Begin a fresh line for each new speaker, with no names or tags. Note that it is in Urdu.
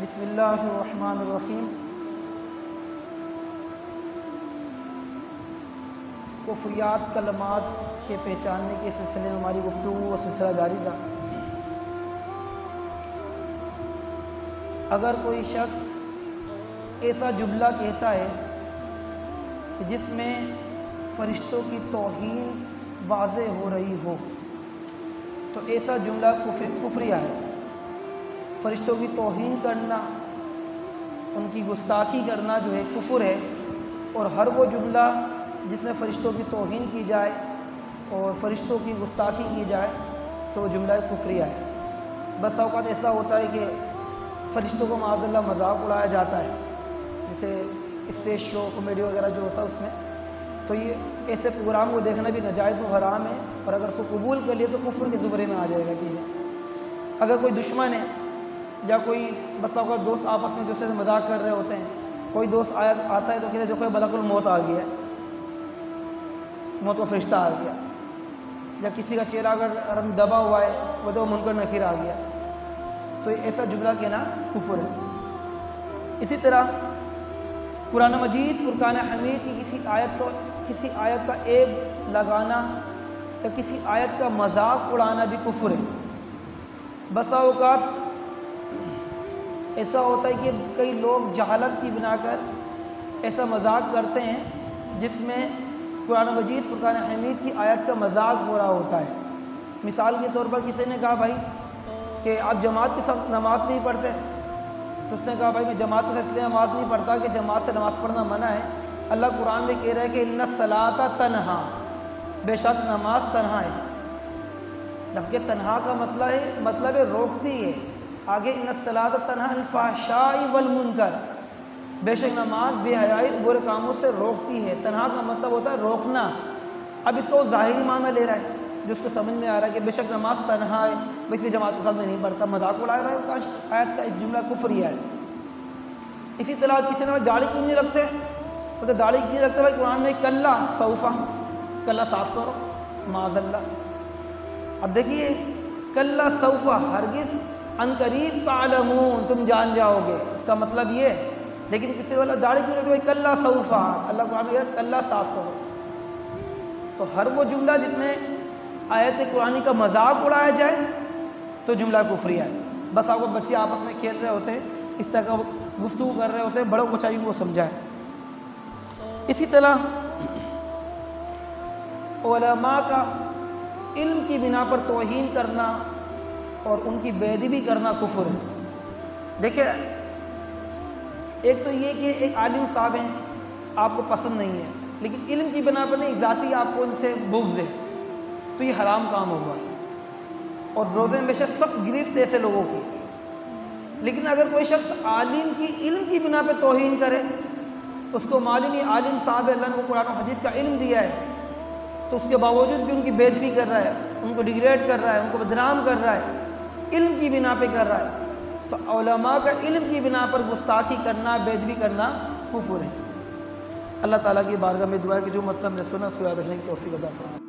بسم اللہ الرحمن الرحیم۔ کفریات کلمات کے پہچاننے کے سلسلے میں ہماری گفتگو و سلسلہ جاری تھا۔ اگر کوئی شخص ایسا جملہ کہتا ہے کہ جس میں فرشتوں کی توہین واضح ہو رہی ہو تو ایسا جملہ کفریہ ہے۔ فرشتوں کی توہین کرنا، ان کی گستاخی کرنا جو ہے کفر ہے، اور ہر وہ جملہ جس میں فرشتوں کی توہین کی جائے اور فرشتوں کی گستاخی کی جائے تو وہ جملہ کفریہ ہے۔ بس اوقات ایسا ہوتا ہے کہ فرشتوں کو معاذ اللہ مذاق اڑایا جاتا ہے، جیسے اسٹیج شو کامیڈی وغیرہ جو ہوتا ہے اس میں، تو یہ ایسے پروگرام کو دیکھنا بھی ناجائز و حرام ہے، اور اگر اس کو قبول کر لیے تو کفر کے زمرے میں آ جائے گا چیزیں۔ اگر کوئی دشمن ہے یا کوئی بس اوقات دوست آپس میں دوسرے سے مذاق کر رہے ہوتے ہیں، کوئی دوست آتا ہے تو کہتے ہیں دیکھو ملک الموت آ گیا ہے، موت کا فرشتہ آ گیا، یا کسی کا چہرہ اگر رنگ دبا ہوا ہے وہ تو منکر نکیر آ گیا، تو ایسا جملہ کہنا کفر ہے۔ اسی طرح قرآن مجید فرقان حمید کی کسی آیت کا عیب لگانا یا کسی آیت کا مذاق اڑانا بھی کفر ہے۔ بسا اوقات ایسا ہوتا ہے کہ کئی لوگ جہالت کی بنا کر ایسا مذاق کرتے ہیں جس میں قرآن مجید فرقان حمید کی آیت کا مذاق ہو رہا ہوتا ہے۔ مثال کے طور پر کسی نے کہا بھائی کہ آپ جماعت کے ساتھ نماز نہیں پڑھتے، تو اس نے کہا بھائی میں جماعت کے ساتھ اس لیے نماز نہیں پڑھتا کہ جماعت سے نماز پڑھنا منع ہے۔ اللہ قرآن میں کہہ رہا ہے کہ ان الصلاۃ تنہا، بے شک نماز تنہا ہے، جبکہ تنہا کا مطلب ہے روکتی ہے۔ آگے ان الصلاۃ تنہا عن الفحشاء والمنکر، بے شک نماز بے حیائی برے کاموں سے روکتی ہے۔ تنہا کا مطلب ہوتا ہے روکنا۔ اب اس کا وہ ظاہری معنی لے رہا ہے جو اس کو سمجھ میں آ رہا ہے کہ بے شک نماز تنہا ہے، اس لیے جماعت کے ساتھ میں نہیں پڑھتا، مذاق اڑا رہا ہے، آیت کا ایک جملہ کفریہ ہے۔ اسی طرح کسی نے داڑھی کیوں نہیں رکھتے، بولتے داڑھی کیوں نہیں رکھتے؟ بھائی قرآن میں کلا سوفا، کلا صاف کرو معاذ اللہ۔ اب دیکھیے کلا سوفا، ہرگز ان قریب تعلمون، تم جان جاؤ گے، اس کا مطلب یہ ہے۔ لیکن کسی والا داڑھی کیوں رکھتے؟ بھائی کلا سوفا، اللہ قرآن میں کلا صاف کرو۔ تو ہر وہ جملہ جس میں آیت قرآنی کا مذاق اڑایا جائے تو جملہ کفریہ ہے۔ بس آپ کو بچے آپس میں کھیل رہے ہوتے ہیں، اس طرح کا گفتگو کر رہے ہوتے ہیں، بڑوں کو چاہیے وہ سمجھائیں۔ اسی طرح علماء کا علم کی بنا پر توہین کرنا اور ان کی بے ادبی کرنا کفر ہے۔ دیکھیں، ایک تو یہ کہ ایک عالم صاحب ہیں، آپ کو پسند نہیں ہے، لیکن علم کی بنا پر نہیں، ذاتی آپ کو ان سے بغض ہے، تو یہ حرام کام ہوا ہے، اور روزے میں شخص سخت گرفت ہے ایسے لوگوں کی۔ لیکن اگر کوئی شخص عالم کی علم کی بنا پہ توہین کرے، اس کو معلوم ہی عالم صاحب ہے، اللہ نے کو قرآن و حدیث کا علم دیا ہے، تو اس کے باوجود بھی ان کی بے ادبی کر رہا ہے، ان کو ڈیگریڈ کر رہا ہے، ان کو بدنام کر رہا ہے، علم کی بنا پہ کر رہا ہے، تو علماء کا علم کی بنا پر گستاخی کرنا، بے ادبی کرنا کفر ہے۔ اللہ تعالیٰ کی بارگاہ میں دعا ہے کہ جو مسئلہ ہم نے سنا اس کو یاد رکھنے کی توفیق عطا فرمائے۔